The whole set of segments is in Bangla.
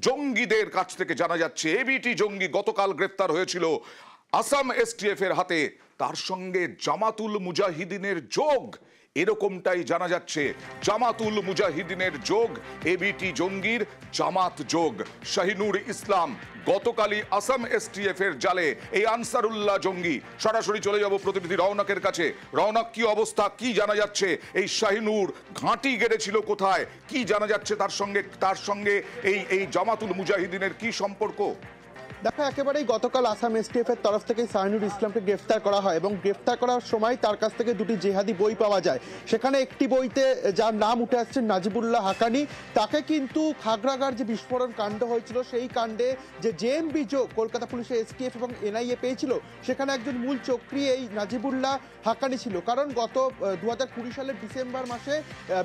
জঙ্গিদের কাছ থেকে জানা যাচ্ছে এবিটি জঙ্গি গতকাল গ্রেফতার হয়েছিল আসাম এসটিএফ এর হাতে। তার সঙ্গে জামাতুল মুজাহিদিনের যোগ, এরকমটাই জানা যাচ্ছে। জামাতুল মুজাহিদিনের যোগ, এবিটি জঙ্গির জামাত যোগ। শাহিনুর ইসলাম গতকালই আসাম এসটিএফ এর জালে এই আনসারুল্লাহ জঙ্গি। সরাসরি চলে যাব প্রতিনিধি রওনকের কাছে। রওনক, কি অবস্থা, কি জানা যাচ্ছে? এই শাহিনুর ঘাঁটি গেড়েছিল কোথায়, কি জানা যাচ্ছে তার সঙ্গে এই জামাতুল মুজাহিদিনের কি সম্পর্ক? দেখো, একেবারেই গতকাল আসাম এসটিএফ এর তরফ থেকে শাহিনুর ইসলামকে গ্রেফতার করা হয় এবং গ্রেফতার করার সময় তার কাছ থেকে দুটি জেহাদি বই পাওয়া যায়। সেখানে একটি বইতে যার নাম উঠে আসছে নাজিবুল্লাহ হাকানি, তাকে কিন্তু খাগড়াগাড় যে বিস্ফোরণ কাণ্ড হয়েছিল সেই কাণ্ডে যে জেএমবি যোগ কলকাতা পুলিশের এসটিএফ এবং এনআইএ পেয়েছিল, সেখানে একজন মূল চক্রী এই নাজিবুল্লাহ হাকানি ছিল। কারণ গত 2020 সালের ডিসেম্বর মাসে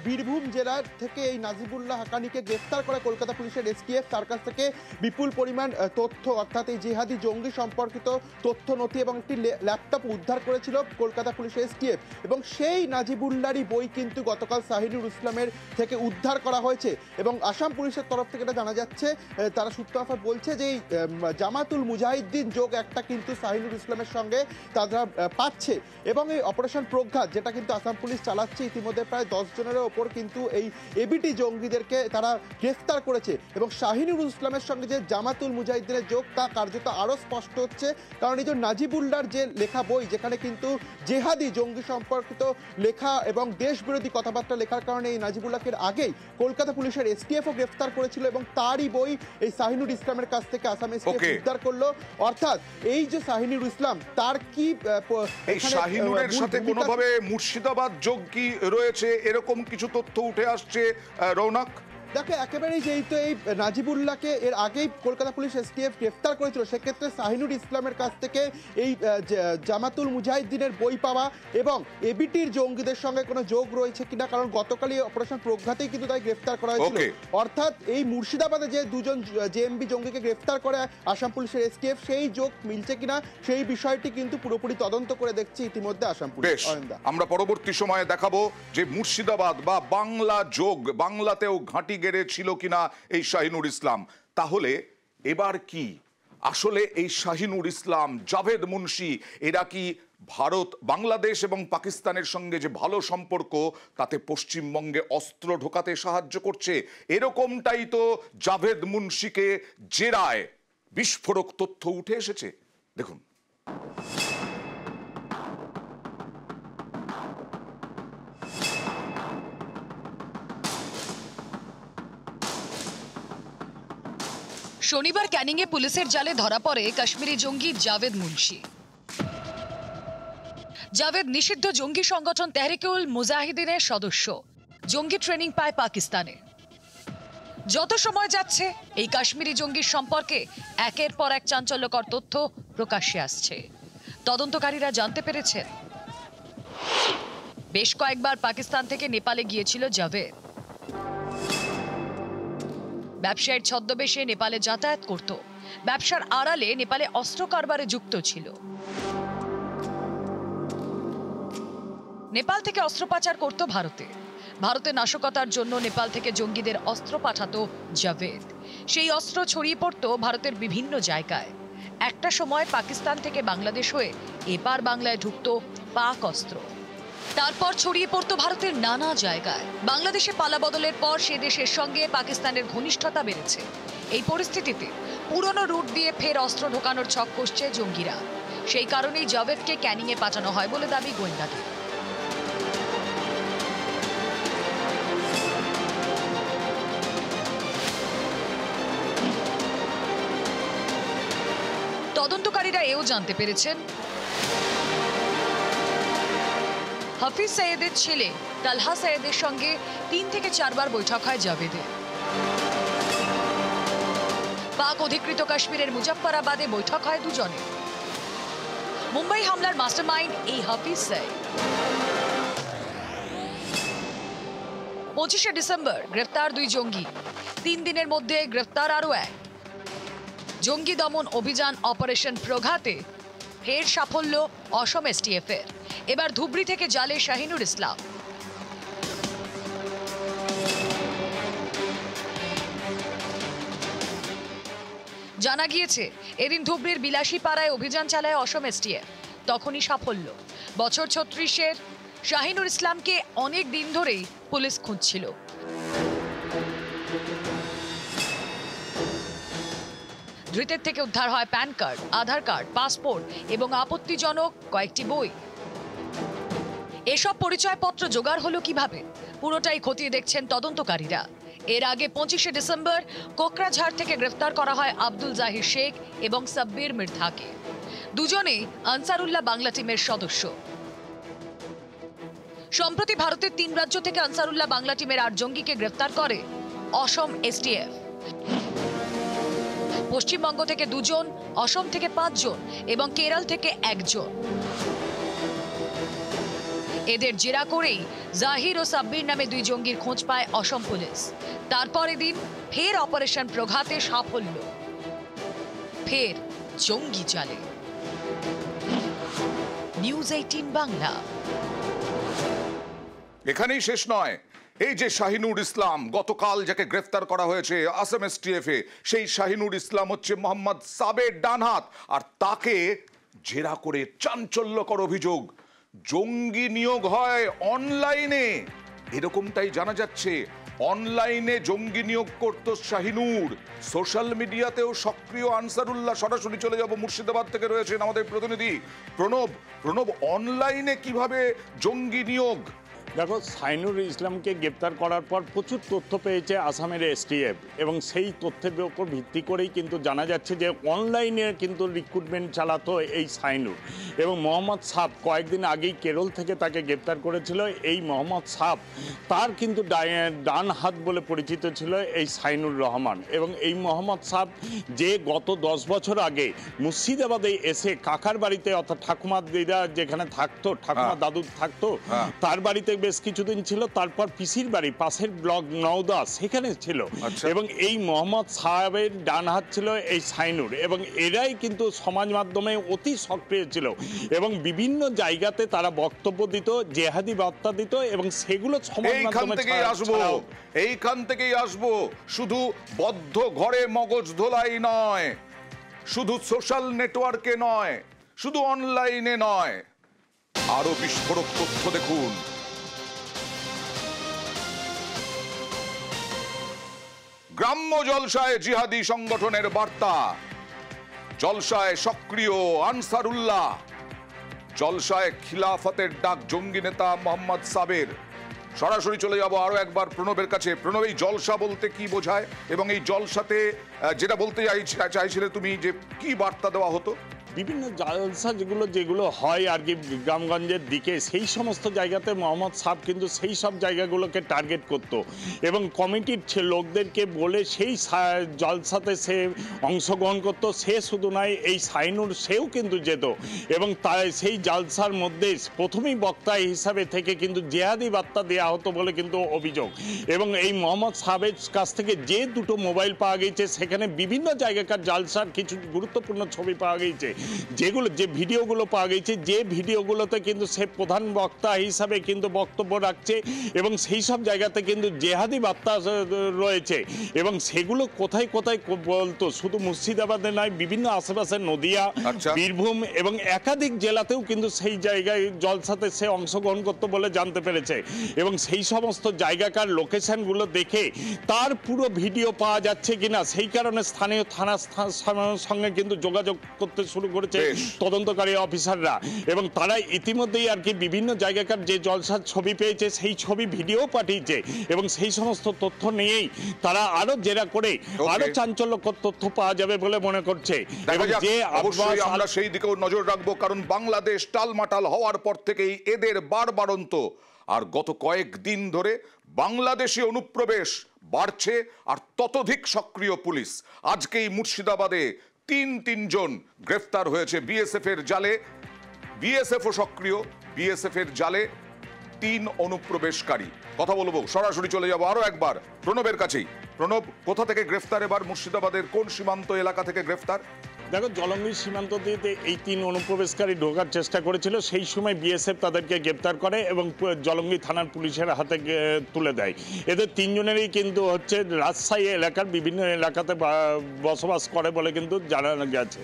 বীরভূম জেলার থেকে এই নাজিবুল্লাহ হাকানিকে গ্রেফতার করে কলকাতা পুলিশের এসটিএফ। তার কাছ থেকে বিপুল পরিমাণ তথ্য, অর্থাৎ এই জিহাদি জঙ্গি সম্পর্কিত তথ্য নথি এবং একটি ল্যাপটপ উদ্ধার করেছিল কলকাতা পুলিশের এসটিএফ। এবং সেই নাজিবুল্লাহরই বই কিন্তু গতকাল শাহিনুর ইসলামের থেকে উদ্ধার করা হয়েছে। এবং আসাম পুলিশের তরফ থেকে এটা জানা যাচ্ছে, তারা সূত্রমারফত বলছে যে এই জামাতুল মুজাহিদ্দিন যোগ একটা কিন্তু শাহিনুর ইসলামের সঙ্গে তারা পাচ্ছে। এবং এই অপারেশন প্রঘাত যেটা কিন্তু আসাম পুলিশ চালাচ্ছে, ইতিমধ্যে প্রায় 10 জনের ওপর কিন্তু এই এবিটি জঙ্গিদেরকে তারা গ্রেফতার করেছে। এবং শাহিনুর ইসলামের সঙ্গে যে জামাতুল মুজাহিদ্দিনের যোগ তা কার্যত আরো স্পষ্ট হচ্ছে। কারণ এই যে নাজিবুল্লাহর যে লেখা বই, যেখানে কিন্তু জেহাদি জঙ্গি সম্পর্কিত লেখা এবং দেশ বিরোধী কথাবার্তা লেখার কারণে এই নাজিবুল্লাহকে আগেই কলকাতা পুলিশের এসটিএফও গ্রেফতার করেছিল এবং তারই বই এই শাহিনুর ইসলামের কাছ থেকে আসাম এসটিএফ উদ্ধার করলো। অর্থাৎ এই যে শাহিনুর ইসলাম, তার কি এই শাহিনুরের সাথে কোনোভাবে মুর্শিদাবাদ যোগ কি রয়েছে, এরকম কিছু তথ্য উঠে আসছে রৌনক? দেখো, একেবারেই যেহেতু এই নাজিবুল্লাহকে এর আগেই কলকাতা পুলিশ এসটিএফ গ্রেফতার করেছিল, সেক্ষেত্রে শাহিনুর ইসলামের কাছ থেকে এই জামাতুল মুজাহিদ্দিনের বই পাওয়া এবং এবিটির জঙ্গিদের সঙ্গে কোনো যোগ রয়েছে কিনা, কারণ গতকালই অপারেশন প্রঘাতেই কিন্তু তাই গ্রেফতার করা হয়েছিল। অর্থাৎ এই মুর্শিদাবাদে যে দুজন জেএমবি জঙ্গিকে গ্রেফতার করে আসাম পুলিশের এসটিএফ, সেই যোগ মিলছে কিনা সেই বিষয়টি কিন্তু পুরোপুরি তদন্ত করে দেখছে ইতিমধ্যে আসাম পুলিশ। আমরা পরবর্তী সময়ে দেখাবো যে মুর্শিদাবাদ বা বাংলা যোগ, বাংলাতেও ঘাঁটি গেড়েছিল কিনা এই শাহিনুর ইসলাম। তাহলে এবার কি আসলে এই শাহিনুর ইসলাম, জাভেদ মুন্সি, এরা কি ভারত, বাংলাদেশ এবং পাকিস্তানের সঙ্গে যে ভালো সম্পর্ক, তাতে পশ্চিমবঙ্গে অস্ত্র ঢোকাতে সাহায্য করছে? এরকমটাই তো জাভেদ মুন্সিকে জেরায় বিস্ফোরক তথ্য উঠে এসেছে। দেখুন, শনিবার ক্যানিংয়ে পুলিশের জালে ধরা পড়ে কাশ্মীরি জঙ্গি জাভেদ মুন্সি। জাভেদ নিষিদ্ধ জঙ্গি সংগঠন তেহরিকুল মুজাহিদিনের সদস্য। জঙ্গি ট্রেনিং পায় পাকিস্তানে। যত সময় যাচ্ছে এই কাশ্মীরি জঙ্গির সম্পর্কে একের পর এক চাঞ্চল্যকর তথ্য প্রকাশ্যে আসছে। তদন্তকারীরা জানতে পেরেছেন বেশ কয়েকবার পাকিস্তান থেকে নেপালে গিয়েছিল জাভেদ। ব্যবসায়ের ছদ্মবেশে নেপালে যাতায়াত করত। ব্যবসার আড়ালে নেপালে অস্ত্র কারবারে যুক্ত ছিল। নেপাল থেকে অস্ত্র পাচার করত ভারতে। ভারতে নাশকতার জন্য নেপাল থেকে জঙ্গিদের অস্ত্র পাঠাতো জাভেদ। সেই অস্ত্র ছড়িয়ে পড়ত ভারতের বিভিন্ন জায়গায়। একটা সময় পাকিস্তান থেকে বাংলাদেশ হয়ে এপার বাংলায় ঢুকতো পাক অস্ত্র। তারপর ছড়িয়ে পড়তো ভারতের নানা জায়গায়। বাংলাদেশে পালাবদলের পর সে দেশের সঙ্গে পাকিস্তানের ঘনিষ্ঠতা বেড়েছে। এই পরিস্থিতিতে পুরনো রুট দিয়ে ফের অস্ত্র ঢোকানোর ছক কষছে জঙ্গিরা। সেই কারণেই জাভেদকে ক্যানিংয়ে পাঠানো হয় বলে দাবি গোয়েন্দাদের। তদন্তকারীরা এও জানতে পেরেছেন হাফিজ সৈয়দের ছেলে তালহা সৈয়দের সঙ্গে 3 থেকে 4 বার বৈঠক হয় জাভেদের। পাক অধিকৃত কাশ্মীরের মুজাফফরাবাদে বৈঠক হয় দুজনে। মুম্বাই হামলার মাস্টারমাইন্ড এই হাফিজ সৈয়দ। 25শে ডিসেম্বর গ্রেফতার 2 জঙ্গি। 3 দিনের মধ্যে গ্রেফতার আরও 1। জঙ্গি দমন অভিযান অপারেশন প্রঘাতে ফের সাফল্য অসম এসটিএফ এর। এবার ধুবড়ি থেকে জালে শাহিনুর ইসলাম। জানা গিয়েছে এদিন ধুবড়ির বিলাসীপাড়ায় অভিযান চালায় অসম এসটিএফ। তখনই সাফল্য। বছর 36-এর শাহিনুর ইসলামকে অনেক দিন ধরেই পুলিশ খুঁজছিল। ধৃতের থেকে উদ্ধার হয় প্যান কার্ড, আধার কার্ড, পাসপোর্ট এবং আপত্তিজনক কয়েকটি বই। এসব পরিচয়পত্র জোগাড় হলো কিভাবে, পুরোটাই খতিয়ে দেখছেন তদন্তকারীরা। এর আগে 25শে ডিসেম্বর কোকরাঝাড় থেকে গ্রেফতার করা হয় আব্দুল জাহির শেখ এবং সাব্বির মির্ধাকে। দুজনেই আনসারুল্লাহ বাংলা টিমের সদস্য। সম্প্রতি ভারতের 3 রাজ্য থেকে আনসারুল্লাহ বাংলা টিমের 8 জঙ্গিকে গ্রেফতার করে অসম এসটিএফ। পশ্চিমবঙ্গ থেকে 2 জন, অসম থেকে 5 জন এবং কেরল থেকে 1 জন। এদের জেরা করেই জাহির ও সাব্বির নামে 2 জঙ্গির খোঁজ পায় অসম পুলিশ। তারপর এদিন ফের অপারেশন প্রঘাতে সাফল্য, ফের জঙ্গি জালে। নিউজ 18 বাংলা। এখানেই শেষ নয়। এই যে শাহিনুর ইসলাম, গতকাল যাকে গ্রেফতার করা হয়েছে আসাম এসটিএফ এ, সেই শাহিনুর ইসলাম হচ্ছে মোহাম্মদ সাবের ডানহাত। আর তাকে জেরা করে চাঞ্চল্যকর অভিযোগ, জঙ্গি নিয়োগ হয় অনলাইনে। এরকমটাই জানা যাচ্ছে। অনলাইনে জঙ্গি নিয়োগ করত শাহিনুর, সোশ্যাল মিডিয়াতেও সক্রিয় আনসারুল্লাহ। সরাসরি চলে যাব, মুর্শিদাবাদ থেকে রয়েছেন আমাদের প্রতিনিধি প্রণব। প্রণব, অনলাইনে কিভাবে জঙ্গি নিয়োগ? দেখো, শাহিনুর ইসলামকে গ্রেপ্তার করার পর প্রচুর তথ্য পেয়েছে আসামের এসটিএফ এবং সেই তথ্যের উপর ভিত্তি করেই কিন্তু জানা যাচ্ছে যে অনলাইনে কিন্তু রিক্রুটমেন্ট চালাতো এই শাহিনুর। এবং মোহাম্মদ সাফ কয়েকদিন আগেই কেরল থেকে তাকে গ্রেপ্তার করেছিল। এই মোহাম্মদ সাফ তার কিন্তু ডান হাত বলে পরিচিত ছিল এই শাহিনুর রহমান। এবং এই মোহাম্মদ সাফ যে গত 10 বছর আগে মুর্শিদাবাদে এসে কাকার বাড়িতে, অর্থাৎ ঠাকুমার দিদা যেখানে থাকতো, ঠাকুমা দাদু থাকতো, তার বাড়িতে বেশ কিছুদিন ছিল। তারপর পিসির বাড়ি পাশের ব্লক নওদা, সেখানে ছিল। এবং এই মোহাম্মদ সাহেবের ডান হাত ছিল এই শাহিনুর। এবং এরাই কিন্তু সমাজ মাধ্যমে অতি সক্রিয় ছিল এবং বিভিন্ন জায়গাতে তারা বক্তব্য দিত, জেহাদি বার্তা দিত এবং সেগুলো সমাজ মাধ্যমে এইখান থেকেই আসবো। শুধু বদ্ধ ঘরে মগজ ধোলাই নয়, শুধু সোশ্যাল নেটওয়ার্কে নয়, শুধু অনলাইনে নয়, আরো বিস্ফোরক তথ্য দেখুন। গ্রাম্য জলসায় জিহাদি সংগঠনের বার্তা, জলসায় সক্রিয় আনসারুল্লাহ, জলসায় খিলাফতের ডাক জঙ্গি নেতা মোহাম্মদ সাবের। সরাসরি চলে যাব আরো একবার প্রণবের কাছে। প্রণব, এই জলসা বলতে কি বোঝায় এবং এই জলসাতে যেটা বলতে চাইছিলে তুমি, যে কি বার্তা দেওয়া হতো? বিভিন্ন জালসা যেগুলো হয় আর কি গ্রামগঞ্জের দিকে, সেই সমস্ত জায়গাতে মোহাম্মদ সাফ কিন্তু সেই সব জায়গাগুলোকে টার্গেট করত এবং কমিটির লোকদেরকে বলে সেই জলসাতে সে অংশগ্রহণ করত। সে শুধু নয়, এই শাহিনুর সেও কিন্তু যেত এবং তাই সেই জালসার মধ্যে প্রথমেই বক্তা হিসাবে থেকে কিন্তু জেহাদি বার্তা দেওয়া হতো বলে কিন্তু অভিযোগ। এবং এই মোহাম্মদ সাহেবের কাছ থেকে যে 2টো মোবাইল পাওয়া গেছে, সেখানে বিভিন্ন জায়গাকার জালসার কিছু গুরুত্বপূর্ণ ছবি পাওয়া গেছে, যে ভিডিওগুলো পাওয়া গেছে, যে ভিডিওগুলোতে কিন্তু সে প্রধান বক্তা হিসাবে কিন্তু বক্তব্য রাখছে এবং সেই সব জায়গাতে কিন্তু জেহাদি বার্তা রয়েছে। এবং সেগুলো কোথায় কোথায় বলতো, শুধু মুর্শিদাবাদে নয়, বিভিন্ন আশেপাশের নদিয়া, বীরভূম এবং একাধিক জেলাতেও কিন্তু সেই জায়গায় জলসাতে সে অংশগ্রহণ করতো বলে জানতে পেরেছে। এবং সেই সমস্ত জায়গাকার লোকেশনগুলো দেখে তার পুরো ভিডিও পাওয়া যাচ্ছে কিনা, সেই কারণে স্থানীয় থানার সঙ্গে কিন্তু যোগাযোগ করতে শুরু করেছে তদন্তকারী অফিসাররা। এবং তারা ইতিমধ্যেই আর কি বিভিন্ন জায়গাকার যে জলসার ছবি পেয়েছে, সেই ছবি ভিডিও পাঠিয়েছে এবং সেই সমস্ত তথ্য নিয়েই তারা আরো জেরা করে আরো চাঞ্চল্যকর তথ্য পাওয়া যাবে বলে মনে করছে। এবং যে অবশ্যই আমরা সেই দিকেও নজর রাখবো, কারণ বাংলাদেশ টালমাটাল হওয়ার পর থেকেই এদের বাড়বাড়ন্ত। আর গত কয়েকদিন ধরে বাংলাদেশি অনুপ্রবেশ বাড়ছে আর ততোধিক সক্রিয় পুলিশ। আজকেই মুর্শিদাবাদে 3 জন গ্রেফতার হয়েছে বিএসএফ এর জালে। বিএসএফও সক্রিয়, বিএসএফ এর জালে 3 অনুপ্রবেশকারী। কথা বলবো, সরাসরি চলে যাব আরো একবার প্রণবের কাছেই। প্রণব, কোথা থেকে গ্রেফতার এবার? মুর্শিদাবাদের কোন সীমান্ত এলাকা থেকে গ্রেফতার? দেখো, জলঙ্গির সীমান্ত দিয়ে এই 3 অনুপ্রবেশকারী ঢোকার চেষ্টা করেছিল, সেই সময় বিএসএফ তাদেরকে গ্রেপ্তার করে এবং জলঙ্গি থানার পুলিশের হাতে তুলে দেয়। এদের 3 জনেরই কিন্তু হচ্ছে রাজশাহী এলাকার বিভিন্ন এলাকাতে বসবাস করে বলে কিন্তু জানানো গেছে।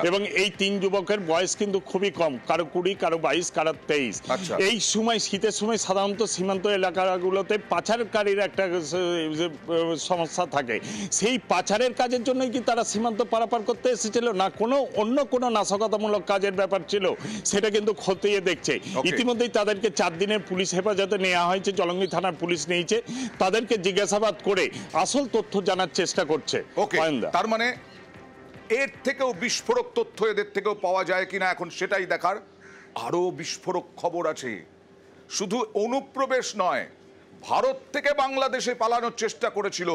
এবং এই 3 যুবকের বয়স কিন্তু খুবই কম, কারো 20, কারো 22, কারো 23। এই সময় শীতের সময় সাধারণত সীমান্ত এলাকাগুলোতে পাচারকারীর একটা সমস্যা থাকে। সেই পাচারের কাজের জন্যই কি তারা সীমান্ত পারাপার করতে এসেছিল, না অন্য কোনো নাশকতামূলক কাজের ব্যাপার ছিল, সেটা কিন্তু খতিয়ে দেখছে। ইতিমধ্যেই তাদেরকে 4 দিনের পুলিশ হেফাজতে নেওয়া হয়েছে, জলঙ্গি থানার পুলিশ নিয়েছে, তাদেরকে জিজ্ঞাসাবাদ করে আসল তথ্য জানার চেষ্টা করছে। তার মানে এর থেকেও বিস্ফোরক তথ্য এদের থেকেও পাওয়া যায় কিনা এখন সেটাই দেখার। আরো বিস্ফোরক খবর আছে, শুধু অনুপ্রবেশ নয়, ভারত থেকে বাংলাদেশে পালানোর চেষ্টা করেছিল।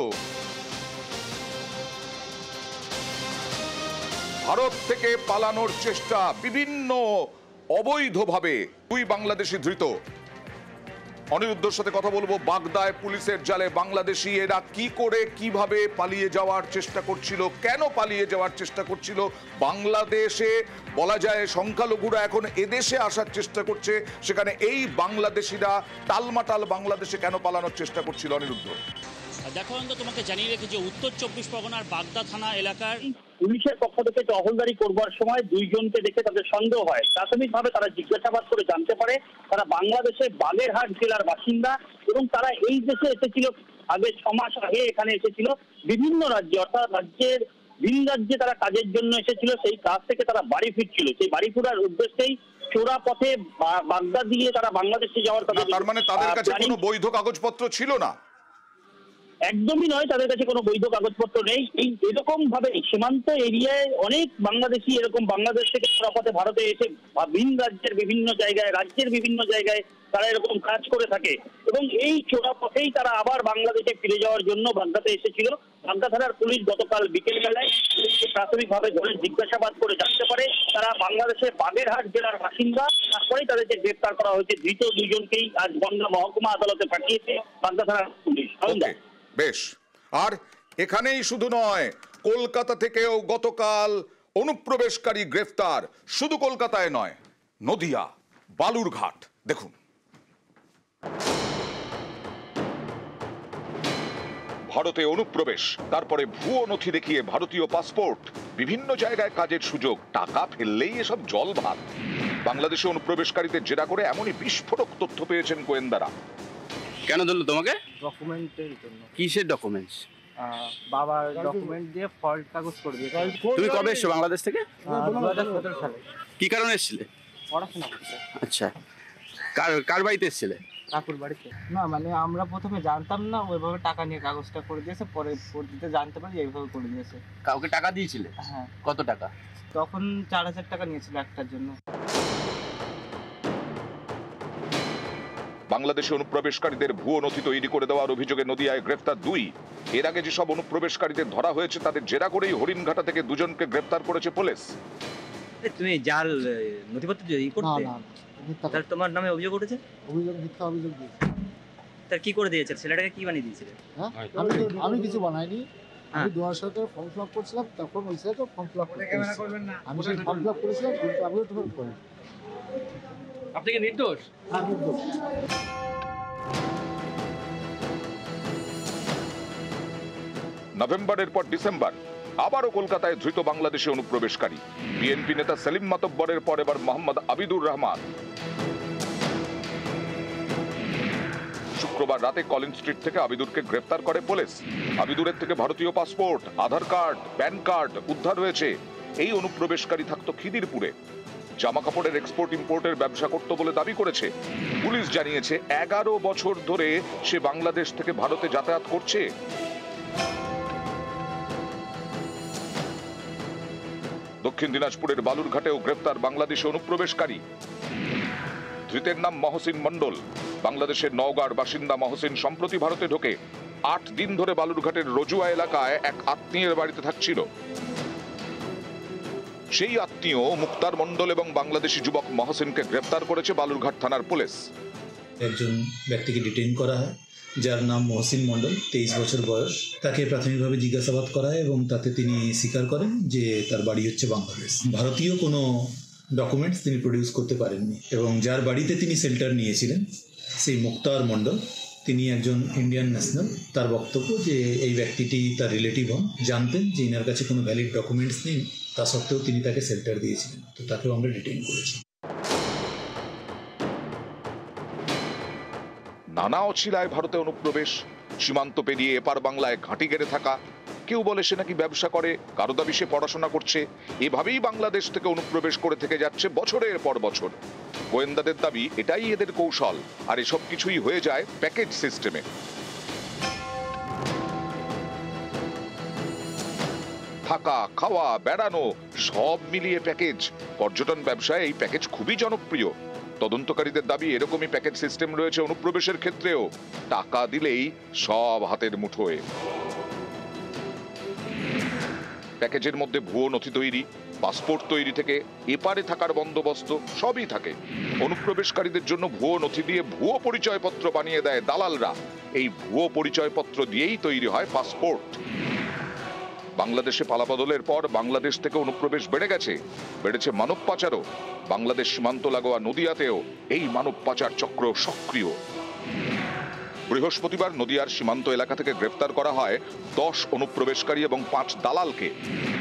ভারত থেকে পালানোর চেষ্টা বিভিন্ন অবৈধভাবে 2 বাংলাদেশি ধৃত। অনিরুদ্ধর সাথে কথা বলবো। বাগদায় পুলিশের জালে বাংলাদেশি এরা কি করে কিভাবে পালিয়ে যাওয়ার চেষ্টা করছিল, কেন পালিয়ে যাওয়ার চেষ্টা করছিল, বাংলাদেশে বলা যায় সংখ্যালঘুরা এখন এদেশে আসার চেষ্টা করছে, সেখানে এই বাংলাদেশিরা টালমাটাল বাংলাদেশে কেন পালানোর চেষ্টা করছিল? অনিরুদ্ধ, দেখো, তোমাকে জানিয়ে রেখে যে উত্তর 24 পরগনার বাগদা থানা এলাকার পুলিশের পক্ষ থেকে টহলদারি করবার সময় 2 জনকে দেখে তাদের সন্দেহ হয়। প্রাথমিকভাবে তারা জিজ্ঞাসাবাদ করে জানতে পারে তারা বাংলাদেশের বাগেরহাট জেলার বাসিন্দা এবং তারা এই দেশে এসেছিল আগে 6 মাস আগে এখানে এসেছিল বিভিন্ন রাজ্যে, অর্থাৎ রাজ্যের ভিন রাজ্যে তারা কাজের জন্য এসেছিল। সেই কাজ থেকে তারা বাড়ি ফিরছিল, সেই বাড়ি ফেরার উদ্দেশ্যেই চোরা পথে বাগদা দিয়ে তারা বাংলাদেশে যাওয়ার কথা। তার মানে তাদের কাছে কোনো বৈধ কাগজপত্র ছিল না? একদমই নয়, তাদের কাছে কোনো বৈধ কাগজপত্র নেই। এই এরকম ভাবে সীমান্ত এরিয়ায় অনেক বাংলাদেশি এরকম বাংলাদেশ থেকে চোরাপথে ভারতে এসে ভিন রাজ্যের বিভিন্ন জায়গায়, রাজ্যের বিভিন্ন জায়গায় তারা এরকম কাজ করে থাকে এবং এই চোরাপথেই তারা আবার বাংলাদেশে ফিরে যাওয়ার জন্য বাগদাতে এসেছিল। বাগদা থানার পুলিশ গতকাল বিকেল বেলায় প্রাথমিকভাবে ধরে জিজ্ঞাসাবাদ করে জানতে পারে তারা বাংলাদেশের বাগেরহাট জেলার বাসিন্দা। তারপরেই তাদেরকে গ্রেপ্তার করা হয়েছে। ধৃত 2 জনকেই আজ বনগাঁ মহকুমা আদালতে পাঠিয়েছে বাগদা থানার পুলিশ। বেশ, আর এখানেই শুধু নয়, কলকাতা থেকেও গতকাল অনুপ্রবেশকারী গ্রেফতার। শুধু কলকাতায় নয়, নদিয়া, বালুরঘাট। দেখুন, ভারতে অনুপ্রবেশ, তারপরে ভুয়ো নথি দেখিয়ে ভারতীয় পাসপোর্ট, বিভিন্ন জায়গায় কাজের সুযোগ, টাকা ফেললেই এসব জল ভাত। বাংলাদেশে অনুপ্রবেশকারীদের জেরা করে এমনই বিস্ফোরক তথ্য পেয়েছেন গোয়েন্দারা। কেন ধরলো তোমাকে? ডকুমেন্টের জন্য। কিসের ডকুমেন্টস? বাবার ডকুমেন্ট দিয়ে ফল্ট কাগজ করে দিয়েছে। তুমি কবে এসছো বাংলাদেশ থেকে? 2017 সালে। কি কারণে এসেছিলে? পড়াশোনা করতে। আচ্ছা, কার বাড়িতে এসেছিলে? কাকুর বাড়িতে। না মানে আমরা প্রথমে জানতাম না, ওইভাবে টাকা নিয়ে কাগজটা করে দিয়েছে, পরে পরবর্তীতে জানতে পারি এইভাবে করে দিয়েছে। কাউকে টাকা দিয়েছিলে? হ্যাঁ। কত টাকা? তখন 4000 টাকা নিয়েছিল একটার জন্য। বাংলাদেশে অনুপ্রবেশকারীদের ভুয়ো নথি তৈরি করে দেওয়ার অভিযোগে নদিয়ায় গ্রেফতার 2। এর আগে যেসব অনুপ্রবেশকারীদের ধরা হয়েছে তাদের জেরা করেই হরিণঘাটা থেকে 2 জনকে গ্রেফতার করেছে পুলিশ। তুমি জাল নথিপত্র তৈরি করতে? তার তোমার নামে অভিযোগ উঠেছে? অভিযোগ মিথ্যা অভিযোগ দিয়েছে। তার কি করে দিয়েছে? ছেলেটাকে কি বানিয়ে দিয়েছিলে? হ্যাঁ, আমি কিছু বানাইনি। আমি 2000 টাকা ফর্ম ফিল আপ করছিলাম, তখন ওই ছেলেটা ফর্ম ফিল আপ করতে আমি সেই ফর্ম ফিল আপ করেছিলাম, কিন্তু আমি তোমার করি। আপনি কি নির্দোষ? হ্যাঁ, নির্দোষ। নভেম্বরের পর ডিসেম্বর আবারও কলকাতায় ধৃত বাংলাদেশি অনুপ্রবেশকারী। বিএনপি নেতা সেলিম মাতব্বরের পর এবার মোহাম্মদ আবিদুর রহমান। শুক্রবার রাতে কলিন স্ট্রিট থেকে আবিদুরকে গ্রেফতার করে পুলিশ। আবিদুরের থেকে ভারতীয় পাসপোর্ট, আধার কার্ড, প্যান কার্ড উদ্ধার হয়েছে। এই অনুপ্রবেশকারী থাকতো খিদিরপুরে। জামা কাপড়ের এক্সপোর্ট ইম্পোর্টের ব্যবসা করত বলে দাবি করেছে। পুলিশ জানিয়েছে 11 বছর ধরে সে বাংলাদেশ থেকে ভারতে যাতায়াত করছে। দক্ষিণ দিনাজপুরের বালুরঘাটেও গ্রেফতার বাংলাদেশি অনুপ্রবেশকারী। ধৃতের নাম মহসিন মন্ডল। বাংলাদেশের নওগাঁর বাসিন্দা মহসিন সম্প্রতি ভারতে ঢোকে 8 দিন ধরে বালুরঘাটের রজুয়া এলাকায় এক আত্মীয়ের বাড়িতে থাকছিল। সেই আত্মীয় মুক্তার মন্ডল এবং বাংলাদেশি যুবক মহসিনকে গ্রেফতার করেছে বালুরঘাট থানার পুলিশ। একজন ব্যক্তিকে ডিটেইন করা হয় যার নাম মহসিন মণ্ডল, 23 বছর বয়স। তাকে প্রাথমিকভাবে জিজ্ঞাসাবাদ করা হয় এবং তাতে তিনি স্বীকার করেন যে তার বাড়ি হচ্ছে বাংলাদেশ। ভারতীয় কোনো ডকুমেন্টস তিনি প্রডিউস করতে পারেননি এবং যার বাড়িতে তিনি শেল্টার নিয়েছিলেন সেই মুক্তার মণ্ডল, তিনি একজন ইন্ডিয়ান ন্যাশনাল। তার বক্তব্য যে এই ব্যক্তিটি তার রিলেটিভ হন, জানতেন যে ইনার কাছে কোনো ভ্যালিড ডকুমেন্টস নেই, তা সত্ত্বেও তিনি তাকে শেল্টার দিয়েছিলেন। তো তাকেও আমরা ডিটেইন করেছি। নানা অছিলায় ভারতে অনুপ্রবেশ, সীমান্ত পেরিয়ে এপার বাংলায় ঘাঁটি গেড়ে থাকা, কেউ বলে সে নাকি ব্যবসা করে, কারো দাবি সে পড়াশোনা করছে। এভাবেই বাংলাদেশ থেকে অনুপ্রবেশ করে থেকে যাচ্ছে বছরের পর বছর। গোয়েন্দাদের দাবি এটাই এদের কৌশল, আর এসব কিছুই হয়ে যায় প্যাকেজ সিস্টেমে। থাকা, খাওয়া, বেড়ানো সব মিলিয়ে প্যাকেজ। পর্যটন ব্যবসায় এই প্যাকেজ খুবই জনপ্রিয়। তদন্তকারীদের দাবি এরকমই প্যাকেজ সিস্টেম রয়েছে অনুপ্রবেশের ক্ষেত্রেও। টাকা দিলেই সব হাতের মুঠোয়। প্যাকেজের মধ্যে ভুয়ো নথি তৈরি, পাসপোর্ট তৈরি থেকে এপারে থাকার বন্দোবস্ত সবই থাকে। অনুপ্রবেশকারীদের জন্য ভুয়ো নথি দিয়ে ভুয়ো পরিচয়পত্র বানিয়ে দেয় দালালরা। এই ভুয়ো পরিচয়পত্র দিয়েই তৈরি হয় পাসপোর্ট। বাংলাদেশে পালাবদলের পর বাংলাদেশ থেকে অনুপ্রবেশ বেড়ে গেছে, বেড়েছে মানব পাচারও। বাংলাদেশ সীমান্ত লাগোয়া নদিয়াতেও এই মানব পাচার চক্র সক্রিয়। বৃহস্পতিবার নদিয়ার সীমান্ত এলাকা থেকে গ্রেফতার করা হয় 10 অনুপ্রবেশকারী এবং 5 দালালকে।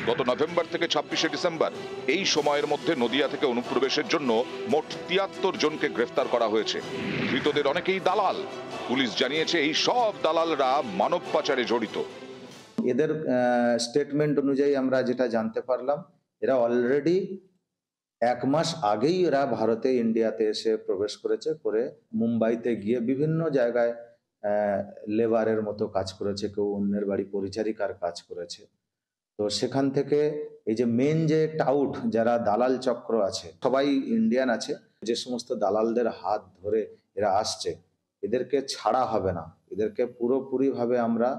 গত নভেম্বর থেকে 26শে ডিসেম্বর এই সময়ের মধ্যে নদিয়া থেকে অনুপ্রবেশের জন্য মোট 73 জনকে গ্রেফতার করা হয়েছে। ধৃতদের অনেকেই দালাল। পুলিশ জানিয়েছে এই সব দালালরা মানব পাচারে জড়িত। এদের স্টেটমেন্ট অনুযায়ী আমরা যেটা জানতে পারলাম, এরা অলরেডি 1 মাস আগেই এরা ভারতে ইন্ডিয়াতে এসে প্রবেশ করেছে, করে মুম্বাইতে গিয়ে বিভিন্ন জায়গায় লেবারের মতো কাজ করেছে, কেউ অন্যের বাড়ি পরিচারিকার কাজ করেছে। তো সেখান থেকে এই যে মেন যে টাউট যারা দালাল চক্র আছে সবাই ইন্ডিয়ান আছে। যে সমস্ত দালালদের হাত ধরে এরা আসছে, এদেরকে ছাড়া হবে না। এদেরকে পুরোপুরিভাবে আমরা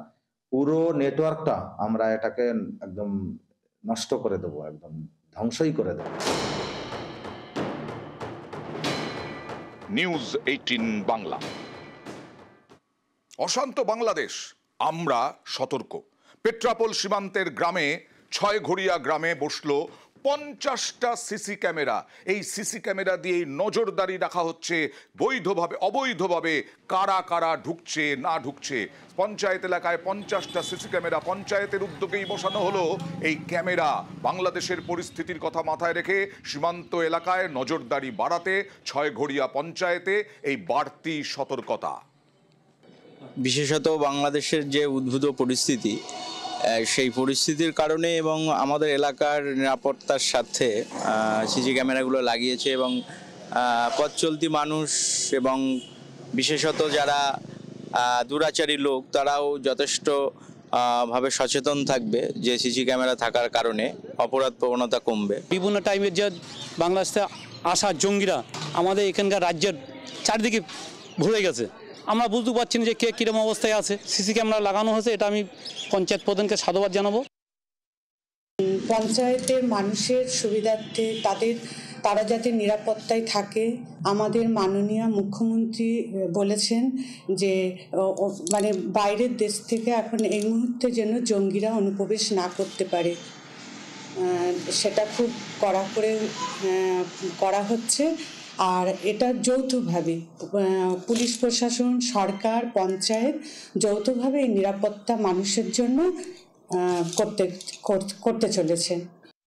পুরো নেটওয়ার্কটা আমরা এটাকে একদম নষ্ট করে দেবো, একদম ধ্বংসই করে দেবো। নিউজ 18 বাংলা। অশান্ত বাংলাদেশ, আমরা সতর্ক। পেট্রাপোল সীমান্তের গ্রামে, 6 ঘড়িয়া গ্রামে বসলো 50টা সিসি ক্যামেরা। এই সিসি ক্যামেরা দিয়ে নজরদারি রাখা হচ্ছে বৈধভাবে অবৈধভাবে কারা কারা ঢুকছে না ঢুকছে। পঞ্চায়েত এলাকায় 50টা সিসি ক্যামেরা পঞ্চায়েতের উদ্যোগেই বসানো হলো। এই ক্যামেরা বাংলাদেশের পরিস্থিতির কথা মাথায় রেখে সীমান্ত এলাকায় নজরদারি বাড়াতে 6 ঘড়িয়া পঞ্চায়েতে এই বাড়তি সতর্কতা। বিশেষত বাংলাদেশের যে উদ্ভূত পরিস্থিতি, সেই পরিস্থিতির কারণে এবং আমাদের এলাকার নিরাপত্তার সাথে সিসি ক্যামেরাগুলো লাগিয়েছে এবং পথ চলতি মানুষ এবং বিশেষত যারা দুরাচারী লোক তারাও যথেষ্ট ভাবে সচেতন থাকবে যে সিসি ক্যামেরা থাকার কারণে অপরাধ প্রবণতা কমবে। বিভিন্ন টাইমের যে বাংলাদেশ থেকে আসা জঙ্গিরা আমাদের এখানকার রাজ্যের চারদিকে ভরে গেছে। আমরা বুঝতে পারছি না যে কে কিরকম অবস্থায় আছে। সিসি ক্যামেরা লাগানো হয়েছে, এটা আমি পঞ্চায়েত প্রধানকে সাধুবাদ জানাবো। পঞ্চায়েতের মানুষের সুবিধার্থে তারা যাতে নিরাপত্তায় থাকে, আমাদের মাননীয় মুখ্যমন্ত্রী বলেছেন যে মানে বাইরের দেশ থেকে এখন এই মুহূর্তে যেন জঙ্গিরা অনুপ্রবেশ না করতে পারে, সেটা খুব কড়া করে করা হচ্ছে। আর এটা যৌথভাবে পুলিশ প্রশাসন, সরকার, পঞ্চায়েত যৌথভাবে এই নিরাপত্তা মানুষের জন্য করতে চলেছে।